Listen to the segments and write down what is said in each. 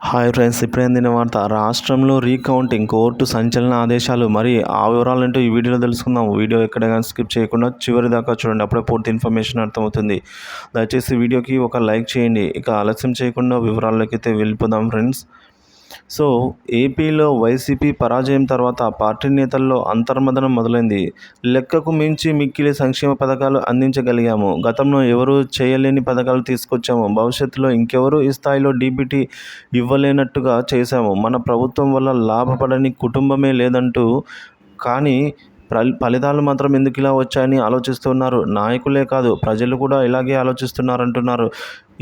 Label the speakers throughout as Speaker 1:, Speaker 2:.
Speaker 1: Hi friends, ఇప్పుడే అందిన వార్త. రాష్ట్రంలో రీకౌంటింగ్, కోర్టు సంచలన ఆదేశాలు. మరి ఆ వివరాలంటూ ఈ వీడియోలో తెలుసుకుందాం. వీడియో ఎక్కడ కానీ స్కిప్ చేయకుండా చివరి దాకా చూడండి, అప్పుడే పూర్తి ఇన్ఫర్మేషన్ అర్థమవుతుంది. దయచేసి వీడియోకి ఒక లైక్ చేయండి. ఇక ఆలస్యం చేయకుండా వివరాల్లోకి అయితే వెళ్ళిపోదాం ఫ్రెండ్స్. ఏపీలో వైసీపీ పరాజయం తర్వాత పార్టీ నేతల్లో అంతర్మథనం మొదలైంది. లెక్కకు మించి మిక్కిలి సంక్షేమ పథకాలు అందించగలిగాము, గతంలో ఎవరూ చేయలేని పథకాలు తీసుకొచ్చాము, భవిష్యత్తులో ఇంకెవరూ ఈ స్థాయిలో డీబీటీ ఇవ్వలేనట్టుగా చేశాము, మన ప్రభుత్వం వల్ల లాభపడని కుటుంబమే లేదంటూ. కానీ ఫలితాలు మాత్రం ఎందుకు ఇలా వచ్చాయని ఆలోచిస్తున్నారు. నాయకులే కాదు, ప్రజలు కూడా ఇలాగే ఆలోచిస్తున్నారంటున్నారు.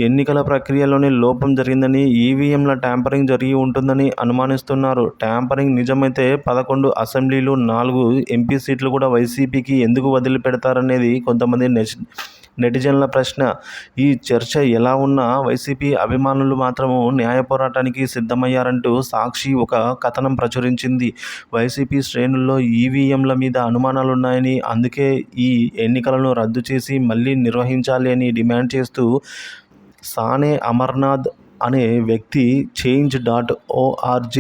Speaker 1: ఎన్నికల ప్రక్రియలోనే లోపం జరిగిందని, ఈవీఎంల ట్యాంపరింగ్ జరిగి ఉంటుందని అనుమానిస్తున్నారు. ట్యాంపరింగ్ నిజమైతే 11 అసెంబ్లీలు, 4 ఎంపీ సీట్లు కూడా వైసీపీకి ఎందుకు వదిలిపెడతారనేది కొంతమంది నెటిజన్ల ప్రశ్న. ఈ చర్చ ఎలా ఉన్నా వైసీపీ అభిమానులు మాత్రము న్యాయ పోరాటానికి సిద్ధమయ్యారంటూ సాక్షి ఒక కథనం ప్రచురించింది. వైసీపీ శ్రేణుల్లో ఈవీఎంల మీద అనుమానాలున్నాయని, అందుకే ఈ ఎన్నికలను రద్దు చేసి మళ్ళీ నిర్వహించాలి అని డిమాండ్ చేస్తూ సానే అమర్నాథ్ అనే వ్యక్తి change.org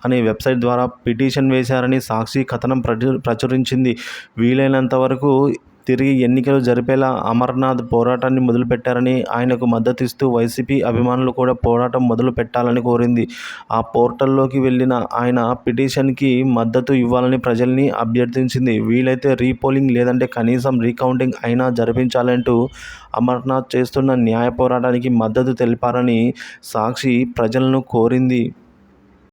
Speaker 1: అనే వెబ్సైట్ ద్వారా పిటిషన్ వేశారని సాక్షి కథనం ప్రచురించింది. వీలైనంత వరకు తిరిగి ఎన్నికలు జరిపేలా అమర్నాథ్ పోరాటాన్ని మొదలుపెట్టారని, ఆయనకు మద్దతిస్తూ వైసీపీ అభిమానులు కూడా పోరాటం మొదలు పెట్టాలని కోరింది. ఆ పోర్టల్లోకి వెళ్ళిన ఆయన పిటిషన్కి మద్దతు ఇవ్వాలని ప్రజల్ని అభ్యర్థించింది. వీలైతే రీపోలింగ్ లేదంటే కనీసం రీకౌంటింగ్ అయినా జరిపించాలంటూ అమర్నాథ్ చేస్తున్న న్యాయ పోరాటానికి మద్దతు తెలిపారని సాక్షి ప్రజలను కోరింది.